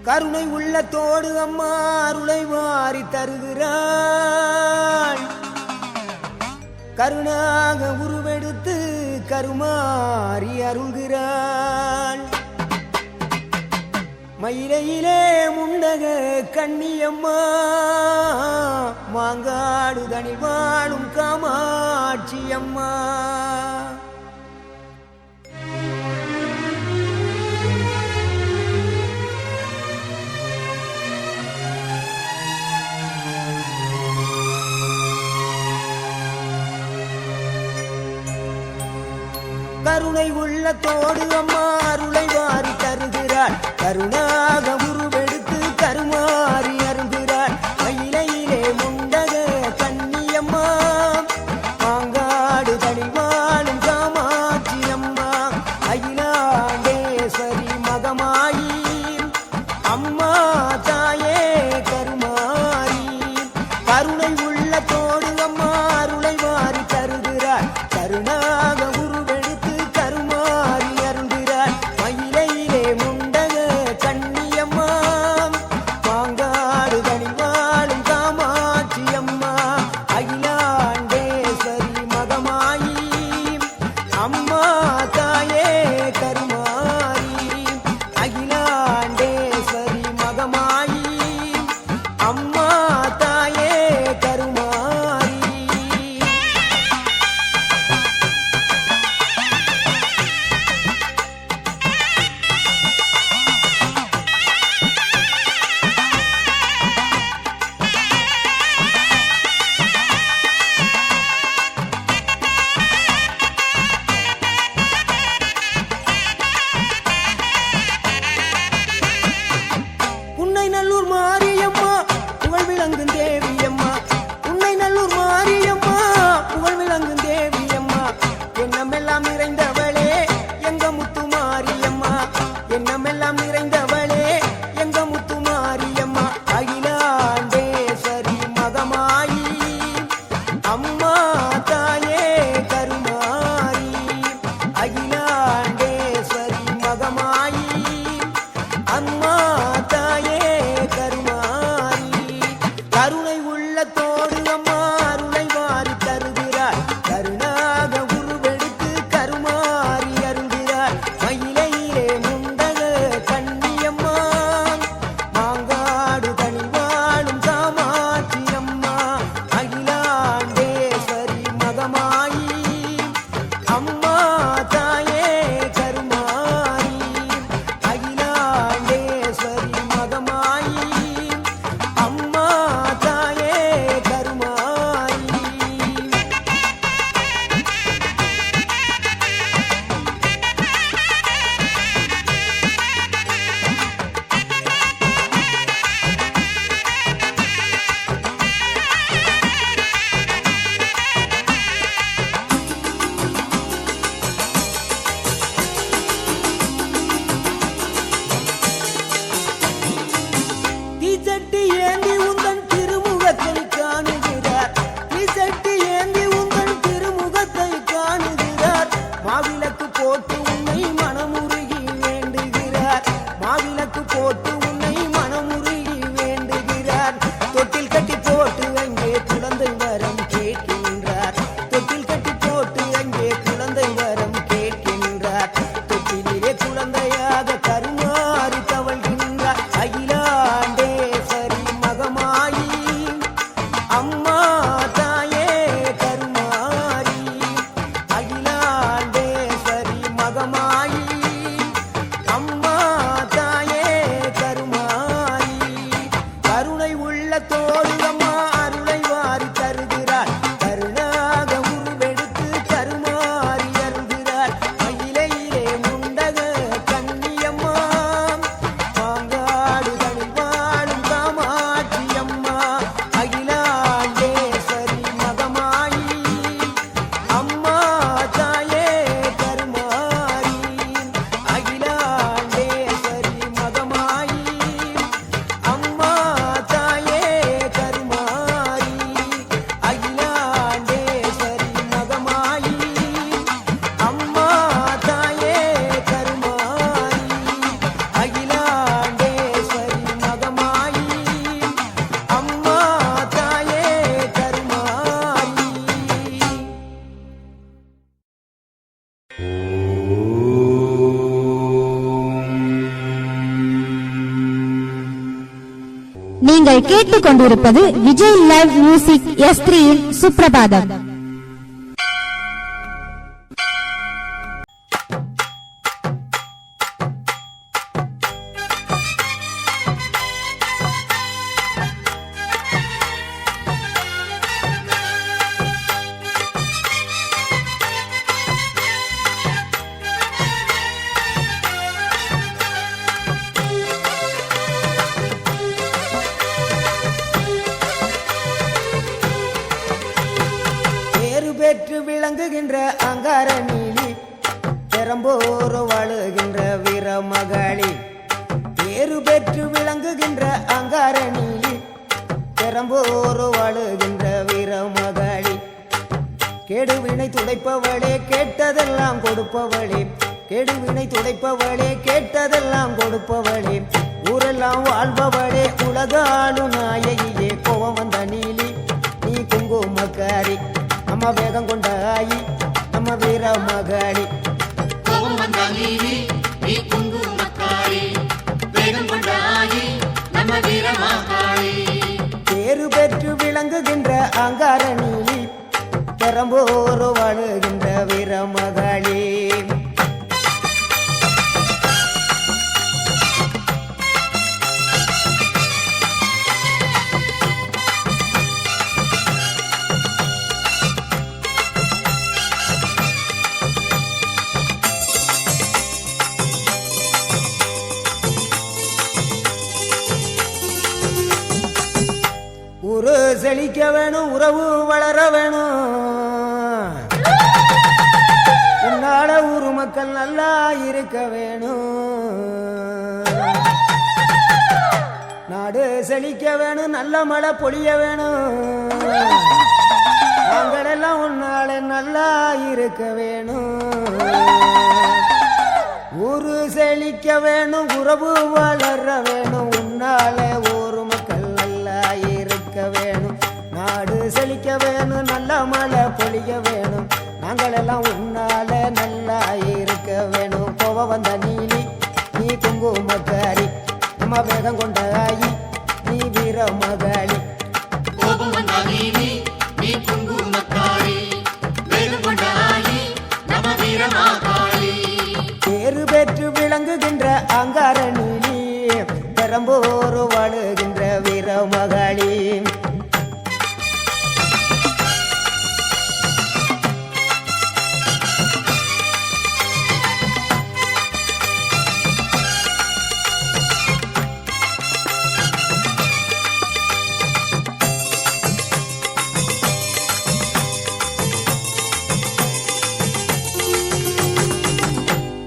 கருணை உள்ளத்தோடு அம்மா அருளை வாரி தருகிறாள். கருணாக உருவெடுத்து கருமாறி அருள்கிறாள். மயிலையிலே முண்டக கண்ணியம்மா மாங்காடு தனி வாழும் காமாட்சி அம்மா. கருணை உள்ளத்தோடு அம்மா அருளை வாரி தருகிறாள். கருணாக உருவெடுத்து கருமாறி அருள்கிறாள். மயிலையிலே முண்டக கண்ணியம்மா மாங்காடு தனி வாழும் காமாட்சி அம்மா. அகிலாண்டேஸ்வரி மகமாயி அம்மா தாயே கருமாரி. கருணை உள்ளத்தோடு அம்மா அருளை வாரி தருகிறாள். கருணாக மாரியம்மா புகழ் விளங்கும் தேவியம்மா. உன்னை நல்லூர் மாரியம்மா புகழ் விளங்கும் தேவியம்மா. எண்ணமெல்லாம் நிறைந்தவளே எங்க முத்து மாரியம்மா. எண்ணமெல்லாம் நிறைந்தவளே எங்க முத்து மாரியம்மா. அகிலாண்டேஸ்வரி மகமாயி அம்மா தாயே கருமாரி. அகிலாண்டேஸ்வரி மகமாயி அம்மா தாயே கருணை உள்ளத்தோடு அம்மா அருளை வாரி தருகிறாள். கருணாக உருவெடுத்து கருமாறி அருள்கிறாள். மயிலையிலே முண்டக கண்ணி நீங்கள் கேட்டுக்கொண்டிருப்பது விஜய் லைவ் மியூசிக் S3 இன் சுப்ரபாதம். பெற்று விளங்குகின்ற அங்கார நீலி பெரம்போர் வாழுகின்ற வீரமகளி. பேரு பெற்று விளங்குகின்ற அங்கார நீலி பெரம்போர் வாழுகின்ற வீரமகளி. கேடுவினை துடைப்பவளே கேட்டதெல்லாம் கொடுப்பவளே, கேடுவினை துடைப்பவளே கேட்டதெல்லாம் கொடுப்பவளே, ஊரெல்லாம் வாழ்பவளே உலகாளு நாயகியே. கோவம் வந்த நீலி நீ குங்குமக்காரி, நம்ம வேகம் கொண்ட ஆயி நம்ம வீர மகளி. கோபம் வந்த நீலி நீ குங்குமக்காரி, வேகம் கொண்ட ஆயி நம்ம வீர மகளி. பேரு பெற்று விளங்குகின்ற அங்கார நீலி பெரம்போர் வாழுகின்ற வீர மகளி. ஊரு செழிக்க வேணும், உறவு வளர வேணும், உன்னால ஊரு மக்கள் நல்லா இருக்க வேணும். நாடு செழிக்க வேணும், நல்ல மழை பொழிய வேணும், நாங்களெல்லாம் உன்னால நல்லா இருக்க வேணும். ஊரு செழிக்க வேணும், உறவு வளர வேணும், உன்னால ஊரு மக்கள் நல்லா இருக்க வேணும். நாடு செழிக்க வேணும், நல்ல மழை பொழிய வேணும், நாங்களெல்லாம் உன்னால நல்லா இருக்க வேணும். கோவ வந்த நீலி நீ குங்குமக்காரி, நம்ம வேகம் கொண்ட ஆயி நீ வீர மகளி. கோபம் வந்த நீலி நீ குங்குமக்காரி, வேகம் கொண்ட ஆயி நம்ம வீர மகளி. பேரு பெற்று விளங்குகின்ற அங்கார நீலி பெரம்போர் வாழுகின்ற வீர மகளி.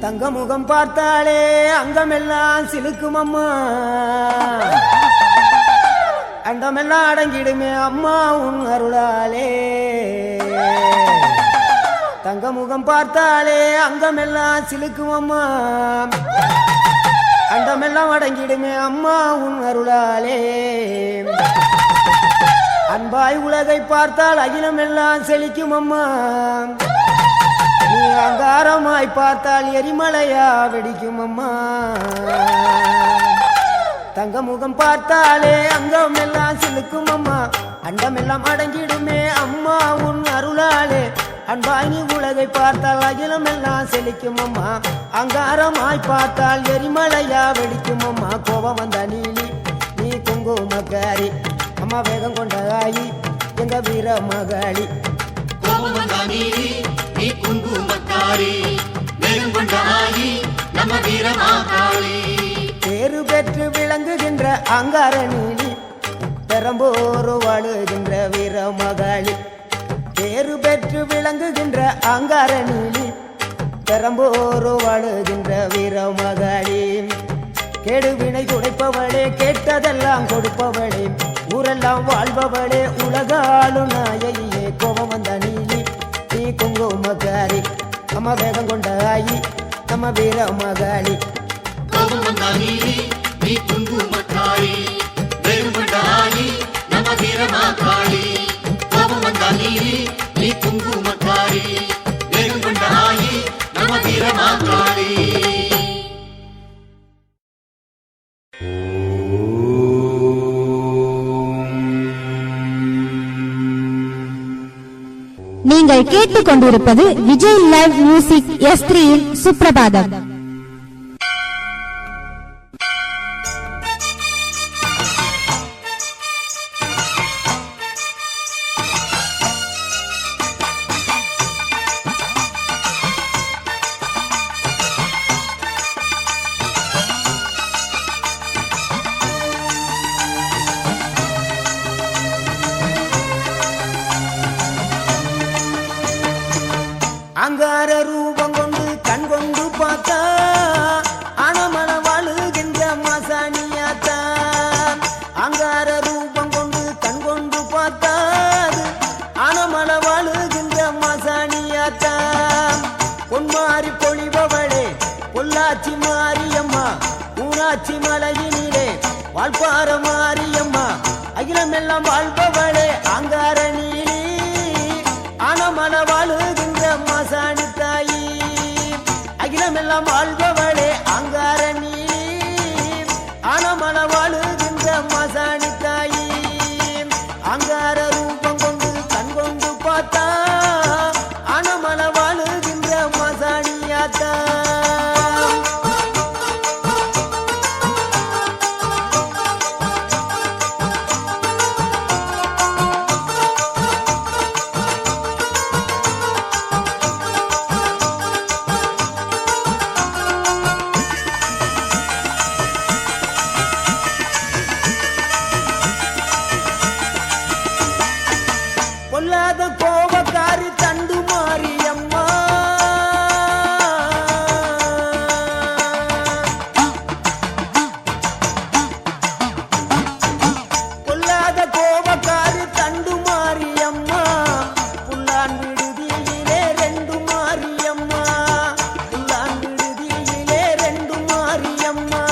தங்க முகம் பார்த்தாலே அங்கமெல்லாம் சிலுக்கும் அம்மா, அண்டமெல்லாம் அடங்கிடுமே அம்மா உன் அருளாலே. தங்க முகம் பார்த்தாலே அங்கமெல்லாம் சிலுக்கும் அம்மா, அண்டமெல்லாம் அடங்கிடுமே அம்மா உன் அருளாலே. அன்பாய் உலகை பார்த்தால் அகிலமெல்லாம் செழிக்கும் அம்மா, நீ அங்காரமாய் பார்த்தால் எரிமலையா வெடிக்கும் அம்மா. தங்க முகம் பார்த்தாலே அங்கம் எல்லாம் சிலுக்கும் அம்மா, அண்டமெல்லாம் அடங்கிடுமே அம்மா உன் அருளாலே. அன்பாய் நீ உலகை பார்த்தால் அகிலம் எல்லாம் செழிக்கும் அம்மா, அங்காரமாய் பார்த்தால் எரிமலையா வெடிக்கும் அம்மா. கோபம் வந்த நீலி நீ குங்குமக்காரி, அம்மா வேகம் கொண்ட ஆயி எங்க வீர மகளி. கோபம் வந்த நீலி நீ குங்குமக்காரி, வேகம் கொண்ட ஆயி நம்ம வீர மகளி. பேரு பெற்று விளங்குகின்ற அங்கார நீலி பெரம்போர் வாழுகின்ற வீர மகளி. பேரு பெற்று விளங்குகின்ற அங்கார நீலி பெரம்போர் வாழுகின்ற வீர மகளி. கேடுவினை துடைப்பவளே கேட்டதெல்லாம் கொடுப்பவளே, ஊரெல்லாம் வாழ்பவளே உலகாளு நாயகியே. கோபம் வந்த நீலி நீ குங்குமக்காரி, நம்ம வேகம் கொண்ட ஆயி நம்ம வீர மகளி. கோபம் வந்த நீலி நீ குங்குமக்காரி, வேகம் கொண்ட ஆயி நம்ம வீர மகளி. கோபம் வந்த நீலி நீ குங்குமக்காரி, வேகம் கொண்ட ஆயி நம்ம வீர மகளி. நீங்கள் கேட்டுக்கொண்டிருப்பது விஜய் லைவ் மியூசிக் S3 இன் சுப்ரபாதம். அங்கார ரூபம் கொண்டு கண் கொண்டு பார்த்தா அனமன வாழுகின்ற மாசாணியாத்தா. அங்கார ரூபம் கொண்டு கண் கொண்டு பார்த்தா அனமன வாழுகின்ற மாசாணியாத்தா. பொன்மாரி பொழிபவளே பொள்ளாச்சி மாரியம்மா, ஊராட்சி மலையினிலே வாழ்பார மாரியம்மா, அகிலமெல்லாம் வாழ்பவளே அங்கார நீலி அனமன வாழுகின்ற மாசாணி தாயி. அகிலமெல்லாம் வாழ்பவளே அங்கார நீலி அனமன வாழுகின்ற மாசாணி தாயி. அங்கார ரூபம் கொண்டு கண் கொண்டு பார்த்தா அனமன வாழுகின்ற மாசாணியாத்தா. பொல்லாத கோபக்காரி தண்டு மாரியம்மா, பொல்லாத கோபக்காரி தண்டு மாரியம்மா, புல்லான் விடுதியிலே ரெண்டு மாரியம்மா, புல்லான் விடுதியிலே ரெண்டு மாரியம்மா.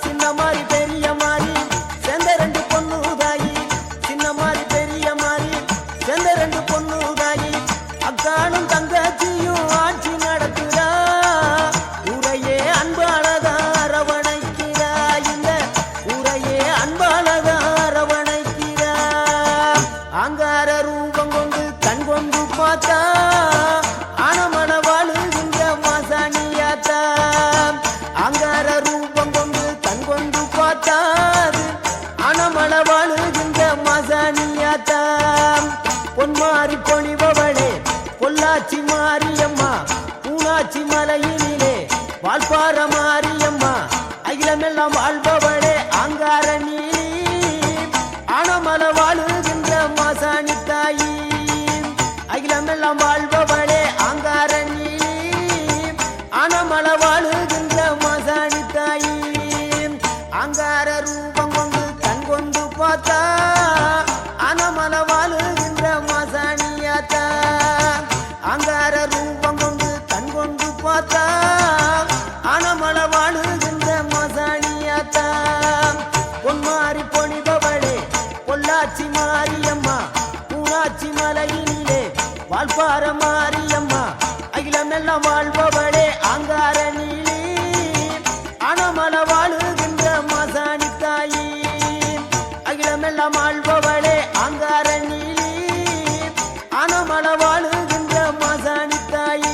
சின்ன மாறி பெரிய மாறி சேர்ந்த ரெண்டு பொண்ணு தாயி, சின்ன மாறி பெரிய மாறி சேர்ந்த ரெண்டு பொண்ணு தாயி. அக்கானும் தங்கச்சியும் ஆட்சி நடத்துறா, ஊரையே அன்பாளதா அரவணைக்கிறா, இந்த ஊரையே அன்பாளதா அரவணைக்கிறா. அங்கார ரூபம் கொண்டு கண் கொண்டு பார்த்தா அனமன வாழுகின்ற மாசாணியாத்தா. அங்கார ரூபம் கொண்டு கண் கொண்டு பார்த்தா அனமன வாழுகின்ற மாசாணியாத்தா. பொன்மாரி பொழிபவளே பொள்ளாச்சி மாரியம்மா, ஊனாட்சி மலையினிலே வாழ்பார மாரியம்மா, அகிலமெல்லாம் வாழ்பவளே அங்கார நீலி அனமன வாழுகின்ற மாசாணி தாயி. அகிலமெல்லாம் வாழ்பவளே அங்கார நீலி அனமன வாழுகின்ற மாசாணி தாயி. அங்கார ரூபம் கொண்டு கண் கொண்டு பார்த்தா அனமன வாழுகின்ற மாசாணியாத்தா. அங்கார ரூபம் கொண்டு கண் கொண்டு பார்த்தா அனமன வாழுகின்ற மாசாணியாத்தா. பொன்மாரி பொழிபவளே பொள்ளாச்சி மாரியம்மா, ஊராட்சி மலையினிலே வாழ்பார மாரியம்மா, அகிலமெல்லாம் வாழ்பவளே அங்கார நீலி அனமன வாழுகின்ற மாசாணி தாயி. அகிலமெல்லாம் வாழ்பவளே அங்கார நீலி அனமன வாழுகின்ற மாசாணி தாயி.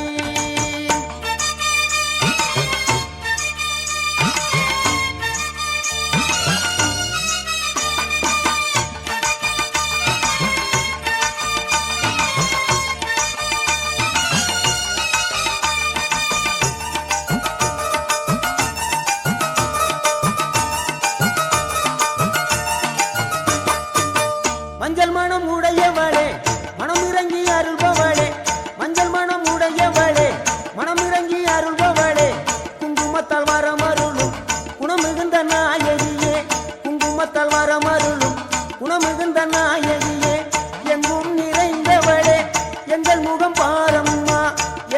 மஞ்சள் மனம் உடையவளே மனம் இறங்கி அருள்பவளே, மஞ்சள் மனம் உடையவளே மனம் இறங்கி அருள்பவளே, குங்குமத்தால் வரமருளும் குணமிகுந்த நாயகியே, குங்குமத்தால் வரமருளும் குணமிகுந்த நாயகியே. எங்கும் நிறைந்தவளே எங்கள் முகம் பாரம்மா,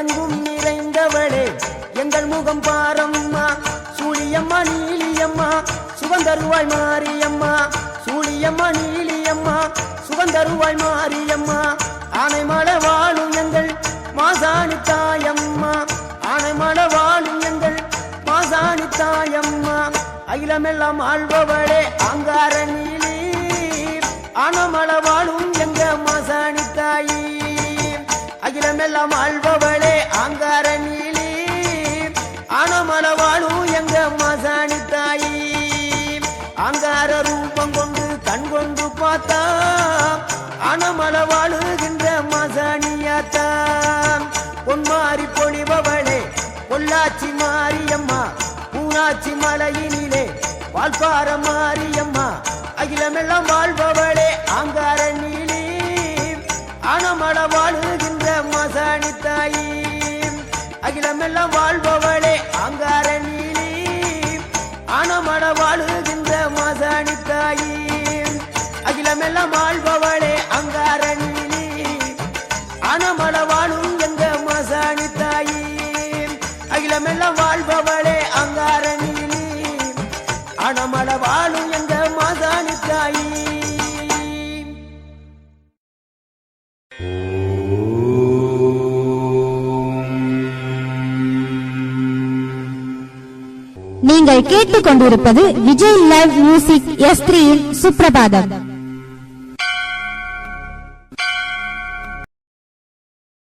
எங்கும் நிறைந்தவளே எங்கள் முகம் பாரம்மா. சூழியம்மா நீலியம்மா சுகந்தருவாய் மாரியம்மா, சூழியம்மா நீலியம்மா சுகந்தருவாய் மாரியம்மா. ஆனைமலை வாழும் எங்கள் மாசாணி தாயம்மா, ஆனைமலை வாழும் எங்கள் மாசாணி தாயம்மா. அகிலமெல்லாம் ஆள்பவளே அங்கார நீலி அனமலை வாழும் எங்க மாசாணி தாயி. அகிலமெல்லாம் ஆள்பவளே ஆங்கார நீலி ஆனமல வாழும் எங்க மாசாணி தாயி ஆங்கார ரூபம் கொண்டு கண் கொண்டு பார்த்தா ஆனமல வாழுகின்ற மாசாணியாத்தா பொன்மாரி பொழிபவளே பொள்ளாச்சி மாரியம்மா பூனாச்சி மலையினிலே வால்பார மாரியம்மா அகிலமெல்லாம் வாழ்பவளே ஆங்கார நீலி ஆனமல வாழுகின்ற மாசாணி தாயி அகிலமெல்லாம் வாழ்பவளே ஆங்கார நீலி ஆனமல வாழுகின்ற மாசாணி தாயி அகிலமெல்லாம் வாழ்பவளே ஆங்கார நீலி ஆனமல வாழும் எங்க மாசாணி தாயி அகிலமெல்லாம் வாழ்பவளே ஆங்கார நீலி ஆனமல வாழும் எங்க மாசாணி தாயி. நீங்கள் கேட்டுக்கொண்டிருப்பது விஜய் லைவ் மியூசிக் S3 இன் சுப்ரபாதம்.